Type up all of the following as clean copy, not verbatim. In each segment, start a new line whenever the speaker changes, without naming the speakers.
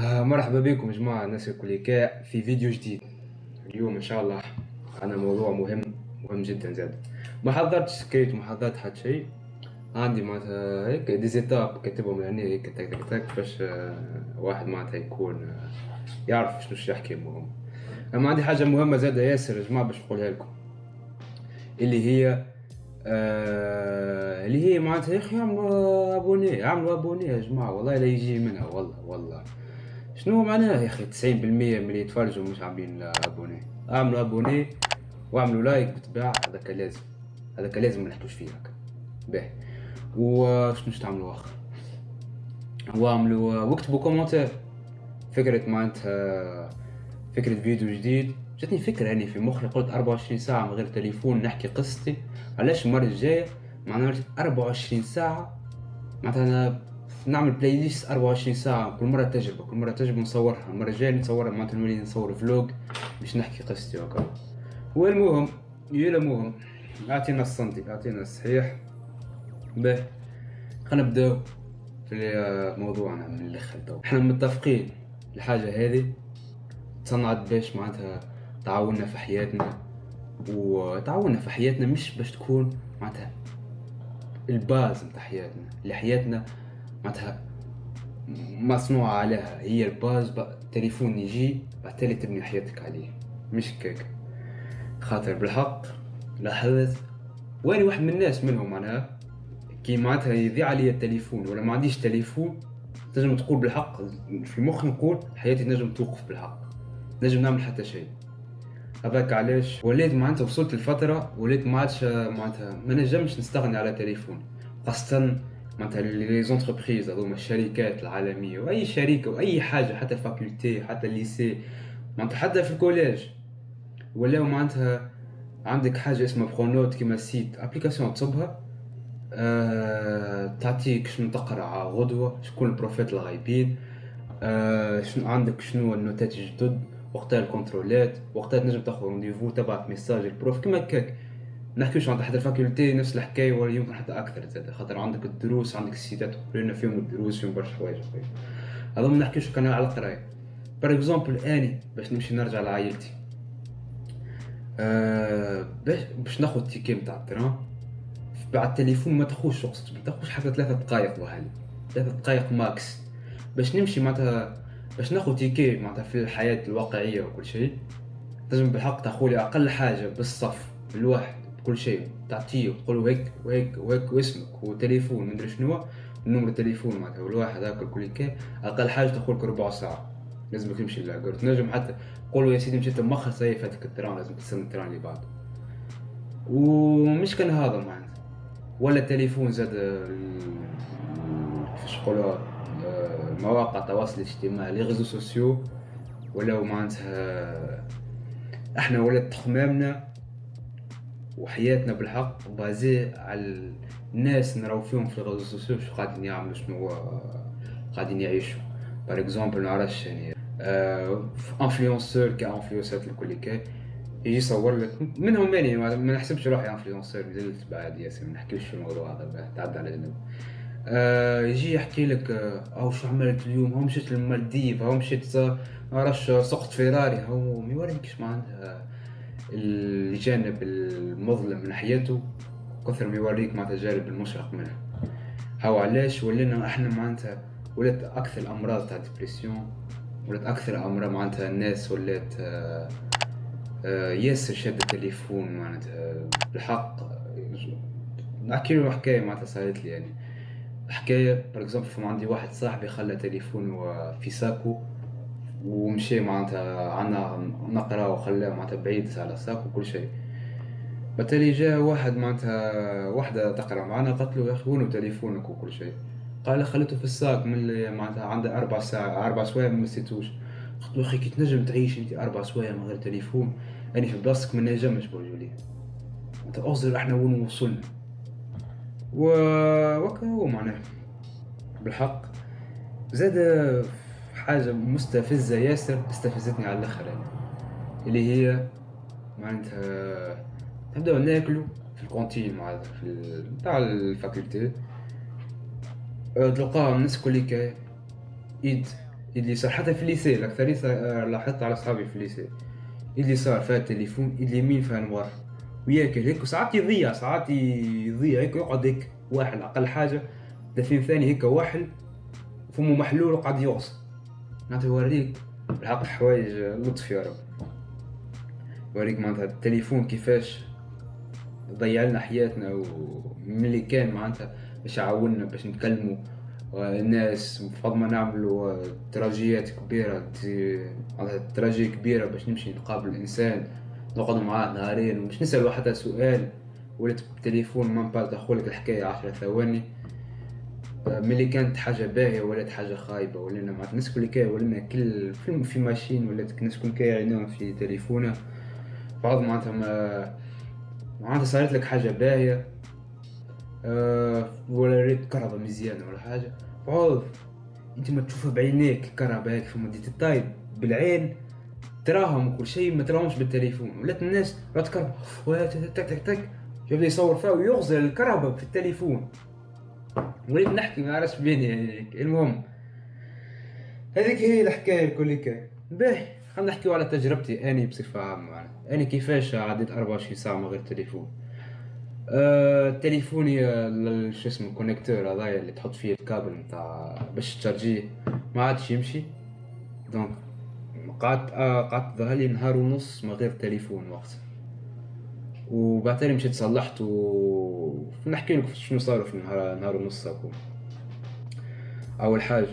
مرحبا بكم يا جماعة الناس الكليكاء في فيديو جديد. اليوم إن شاء الله أنا موضوع مهم جدا زاد. ما حضرتش سكريت، ما حضرت حتى شيء. عندي معناتها هيك ديزيتاب كاتبهم يعني هيك تك تك تك باش واحد معناتها يكون يعرف شنو يحكي مهم. أما عندي حاجة مهمة زادة ياسر يا جماعة باش نقولها لكم، اللي هي اللي هي معناتها يا أخي عملوا أبوني يا جماعة، والله لا يجي منها والله. شنو معناها يا اخي 90% من اللي يتفرجوا مش عاملين ابوني؟ اعملوا ابوني واعملوا لايك بالطبيعة، هذاك لازم ما نحكوش فيه هكا. باهي، وشنو تعملوا اخر؟ واعملوا واكتبوا كومنتير. فكرة معناتها فكرة فيديو جديد، جاتني فكرة يعني في مخي، قلت 24 ساعة من غير تليفون نحكي قصتي. علاش المرة الجاية ما نعملش 24 ساعة معناتها أنا نعمل بلاي ليست 24 ساعة، كل مرة تجربة نصورها. المرة الجاية نصورها معناتها نولي نصور فلوج باش نحكي قصتي وهكا. والمهم أعطينا الصندي، أعطينا الصحيح. باهي، خلينا نبداو في موضوعنا من الأخر. تو احنا متفقين الحاجة هذه تصنعت باش معناتها تعاوننا في حياتنا، وتعاوننا في حياتنا مش باش تكون معناتها الباز متاع حياتنا، اللي حياتنا معناتها مصنوعة عليها هي الباز. بقى التليفون يجي بعتالي تبني حياتك عليه، مش كيك. خاطر بالحق لاحظت واني واحد من الناس منهم معناها كي معناتها يضيع عليا التليفون ولا ما عنديش تليفون، تنجم تقول بالحق في مخي نقول حياتي تنجم توقف بالحق، نجم نعمل حتى شيء. هذاك علاش وليت معناتها وصلت لفترة وليت ما عادش معناتها ما نجمش نستغني على تليفون، خاصة معناتها لي زونتربريز هذوما الشركات العالمية واي شركة واي حاجة، حتى الفاكولتي حتى الليسي معناتها حتى في الكوليج. ولاو معناتها عندك حاجة اسمها برونوت كيما سيت ابليكاسيون تصبها تعطيك شنو تقرا غدوة، شكون البروفيت الغايبين، شنو عندك، شنو النوتات الجدد، وقتها الكونترولات، وقتها تنجم تاخذ رونديفو تبعت ميساج البروف كيما هكاك. نحكيوش عن حتى الفاكولتي نفس الحكاية ولا يمكن حتى أكثر زاد، خاطر عندك الدروس، عندك السيتات قرينا فيهم الدروس فيهم برشا حوايج أخرين. هذا ما نحكيوش كان على القراية. بار اكزومبل أني باش نمشي نرجع لعائلتي، باش ناخذ تيكي متاع التران بعد التليفون ما تاخوش وقت، ما تاخوش حتى 3 دقائق وهالي 3 دقائق ماكس باش نمشي معناتها باش ناخذ تيكي معناتها في الحياة الواقعية وكل شيء. لازم بالحق تاخولي أقل حاجة بالصف بالواحد بكل شيء، تعطيه تقولوا هيك وهيك وهيك واسمك وتليفون مدري شنو نمرة تليفون معناتها، والواحد هاك الكل كي أقل حاجة تاخولك ربع ساعة. لازم تمشي للعقار تنجم حتى قولوا يا سيدي مشيت مخر سي فاتك التران، لازم تستنى التران اللي بعده. ومش كان هذا معناتها ولا التليفون زاد كيفاش نقولوا مواقع التواصل الاجتماعي لي ريزو سوسيو، ولاو معناتها احنا ولات تخمامنا وحياتنا بالحق بازي على الناس نراو فيهم في الريزو سوسيو شو قاعدين يعملوا، شنو قاعدين يعيشوا. بار اكزومبل نعرفش يعني انفلونسور كانفلونسات الكل كي يجي يصور لك منهم ماني ما نحسبش روحي انفلونسور مازلت بعد ياسر، ما نحكيوش في الموضوع هذا تعدى على جنب. يجي يحكي لك او شو عملت اليوم، هو مشيت للمالديف، هو مشيت معرفش سقط فيراري، هو ما يوريكش معناتها الجانب المظلم من حياته كثر ما يوريك معناتها الجانب المشرق منها. هاو علاش ولينا احنا معناتها ولات اكثر الامراض تاع ديبرسيون، ولات اكثر امراض معناتها الناس ولات ياسر شاد التليفون معناتها بالحق. نحكي له حكايه معناتها صارت لي يعني حكايه بار اكزومبل، عندي واحد صاحبي خلى تليفونه في ساكو ومشي معناتها عنا نقرا وخلاه معناتها بعيد على ساكو وكل شيء. بالتالي جاء واحد معناتها وحده تقرا معنا قالت له يا اخي وينو تليفونك وكل شيء؟ قال خليته في الساك من اللي معناتها عنده 4 سوايع ما نسيتوش. قلت له اخي كي تنجم تعيش انت 4 سوايع من غير تليفون، اني في بلاصتك ما نجمش برجولي. انت اغزر احنا وين وصلنا. وكا هو معناه بالحق زاد حاجة مستفزة ياسر استفزتني على الاخر يعني، اللي هي معناتها نبداو ناكلو في الكونتين مع تاع الفاكولتي، تلقاهم الناس كليكا ايد اللي صار حتى في الليسي الأكثرية لاحظت على أصحابي في الليسي اللي صار فيها التليفون اليمين فيها نوار وياكل هيك، وساعات يضيع هيك، يقعد هيك واحد أقل حاجة 30 ثانية هيك واحد فمه محلول وقعد يغص. معناتها يوريك بالحق حوايج لطف يا رب، يوريك معناتها التليفون كيفاش ضيع لنا حياتنا، وملي كان معناتها باش يعاوننا باش نتكلموا الناس بفضل ما نعملوا تراجيات كبيرة، تراجية كبيرة باش نمشي نقابل الإنسان نقعد معاه نهارين ومش نسأله حتى سؤال، ولات بالتليفون ما نبقى تدخلك الحكاية 10 ثواني. ملي كانت حاجة باهية ولات حاجة خايبة، ولينا مع الناس كل كاي، ولينا كل فيلم في ماشين، ولات الناس كل كاي عينيهم في تليفونه. بعض معناتها معناتها صارت لك حاجة باهية ولا ريت كهرباء مزيانة ولا حاجة، بعوض انت ما تشوفها بعينيك كهرباء هيك في مدة الطايب بالعين تراهم وكل شيء ما تراهمش بالتليفون. ولات الناس رات كهرباء تك تك تك يبدا يصور فيها ويغزل الكهرباء في التليفون. وليت نحكي ما عرفش بيني يعني. المهم هذيك هي الحكاية الكل كاي باهي. خلينا نحكيو على تجربتي اني بصفة عامة. انا كيفاش عديت 24 ساعة من غير تليفون. تليفوني شو اسمه الكونيكتور هذايا اللي تحط فيه الكابل نتاع باش تشارجيه ما عادش يمشي، دونك قعدت ظهر لي نهار ونص من غير تليفون وقت. وبعدين مشيت صلحت نحكي لكم شنو صار في نهار ونص هاكو. اول حاجه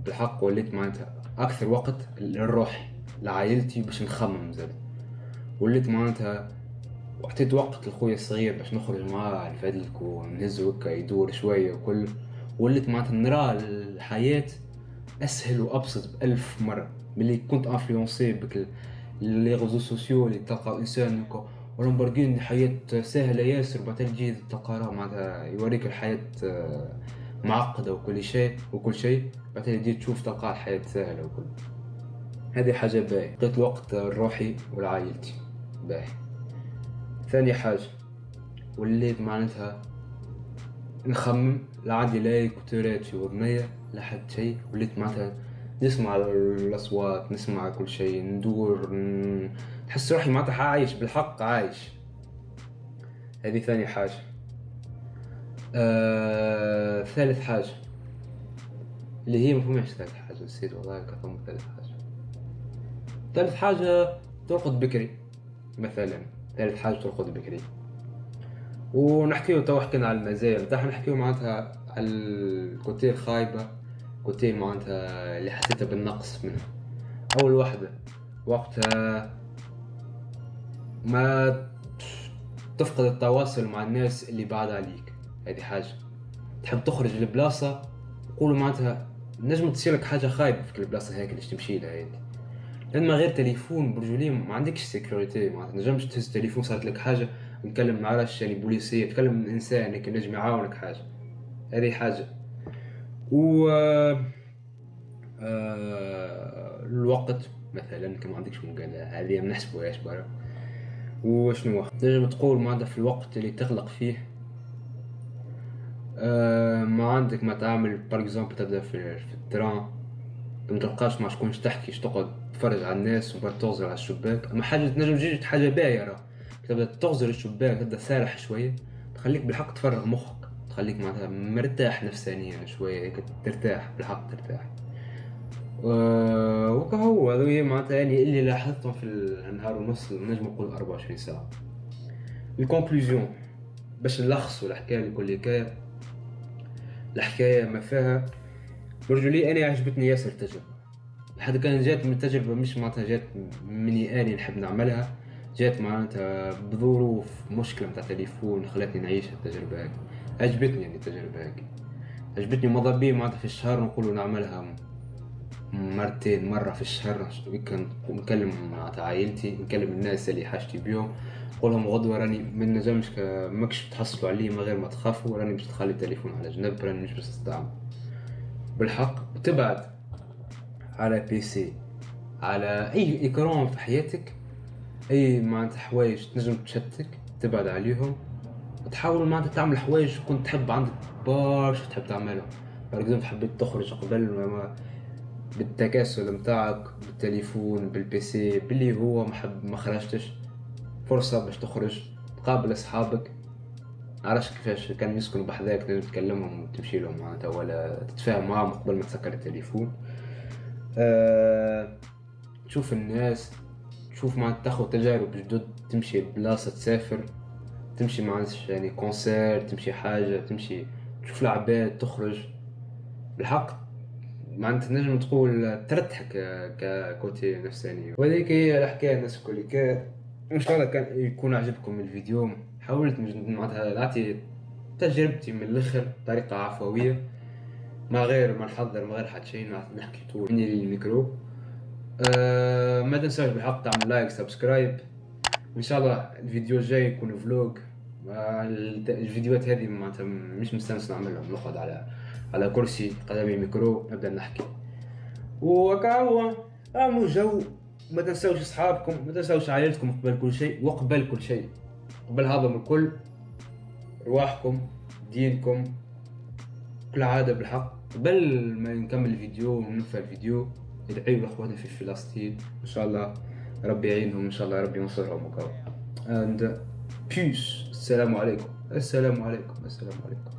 بالحق وليت معناتها اكثر وقت للروح لعائلتي باش نخمم زاد. وليت معناتها وعطيت وقت لخويا الصغير باش نخرج معاه على الفدلك ونهزو هكا يدور شويه وكل. وليت معناتها نرى الحياه اسهل وابسط بألف مره ملي كنت انفلونسي بك لي ريزو سوسيو اللي تلقى انسان هكا ولامبورغيني حياه سهله ياسر، بعدين تجي تلقى معناتها يوريك الحياه معقده وكل شيء بعدين تجي تشوف تلقى الحياه سهله وكل. هذه حاجه باهي، لقيت الوقت لروحي ولعائلتي باهي. ثاني حاجه وليت معناتها نخمم، لا عندي لا كتورات في وذنية لا حد شيء، وليت معناتها نسمع الأصوات نسمع كل شيء ندور نحس روحي معناتها عايش بالحق عايش. هذه ثاني حاجة. ثالث حاجة اللي هي مفهومش ثالث حاجة نسيت والله كثم. ثالث حاجة ترقد بكري مثلا. ثالث حاجة ترقد بكري. ونحكيو تو حكينا على المزايا نتاعها، نحكيو معناتها على الكوتي الخايبة، كوتي معناتها اللي حسيتها بالنقص منها. أول واحدة وقتها ما تفقد التواصل مع الناس اللي بعاد عليك. هذه حاجة تحب تخرج لبلاصة يقولوا معناتها نجم تصيرلك حاجة خايبة في البلاصة هيك اللي تمشي لها هذه، لأن ما غير تليفون برجولية ما عندكش سيكوريتي. معناتها نجمش تهز تليفون صارت لك حاجة نتكلم مع راش يعني بوليسية، تكلم إنسان هيك نجم يعاونك حاجة. هذه حاجة. و الوقت مثلا كما عندكش مقالة هذه نحسبه ايش برا. وشنو تنجم تقول معناتها في الوقت اللي تغلق فيه ما عندك ما تعمل بار اكزومبل تبدا في التران ما تلقاش مع شكونش تحكيش تقعد تفرج على الناس وبعد تغزر على الشباك. اما حاجه تنجم تجي حاجه باهيه راه تبدا تغزر الشباك تبدا سارح شويه تخليك بالحق تفرغ مخك، تخليك معناتها مرتاح نفسانيا شويه هيك ترتاح بالحق ترتاح. وكهو هذا هي معناتها يعني اللي لاحظتهم في النهار ونص نجم نقول 24 ساعه. الكونكلوزيون باش نلخصوا الحكايه لكل حكايه، الحكايه ما فيها برجولي انا عجبتني ياسر التجربه. لحد كان جات من التجربه مش معناتها جات مني اني نحب نعملها، جات معناتها بظروف مشكله متاع تليفون خلاتني نعيش التجربه هاي. عجبتني يعني التجربه هاي عجبتني ماذا بي معناتها في الشهر نقولوا نعملها مرتين، مرة في الشهر نكلم مع عائلتي نكلم الناس اللي حاجتي بيهم نقولهم غدوة راني من نجمش ماكش تحصلوا علي من غير ما تخافوا، راني باش تخلي التليفون على جنب، راني مش باش تستعمل بالحق. تبعد على بيسي على اي اكران في حياتك، اي معناتها حوايج تنجم تشتك تبعد عليهم وتحاول معناتها تعمل حوايج كنت تحب عندك برشا تحب تعملها. باغ اكزومبل حبيت تخرج قبل بالتكاسل متاعك بالتليفون بالبيسي باللي هو ما خرجتش، فرصة باش تخرج تقابل اصحابك. عرفش كيفاش كان يسكنوا بحذاك تنجم تكلمهم وتمشي لهم معناتها ولا تتفاهم معاهم قبل ما تسكر التليفون. تشوف الناس، تشوف معناتها تاخد تجارب جدد، تمشي لبلاصة تسافر، تمشي مع يعني كونسير، تمشي حاجة، تمشي تشوف العباد، تخرج بالحق. معناتها نجم تقول ترتحك ككوتي نفساني. وهذيك هي الحكاية الناس الكل. ان شاء الله كان يكون عجبكم الفيديو. حاولت معناتها نعطي تجربتي من الاخر بطريقة عفوية، ما نحضر ما غير حد شيء، نحكي طول مني للميكرو. ما تنساش بالحق تعمل لايك سبسكرايب، وان شاء الله الفيديو الجاي يكون فلوج. الفيديوهات هذه معناتها مش مستانس نعملهم، نقعد على كرسي قدامي ميكرو نبدا نحكي وكا هو اعملوا جو. ما تنساوش اصحابكم، ما تنساوش عائلتكم قبل كل شيء، وقبل كل شيء قبل هذا الكل رواحكم دينكم. كل عادة بالحق قبل ما نكمل الفيديو وننفى الفيديو ادعيوا لاخواتنا في فلسطين، ان شاء الله ربي يعينهم، ان شاء الله ربي ينصرهم وكذا. and peace. السلام عليكم، السلام عليكم، السلام عليكم.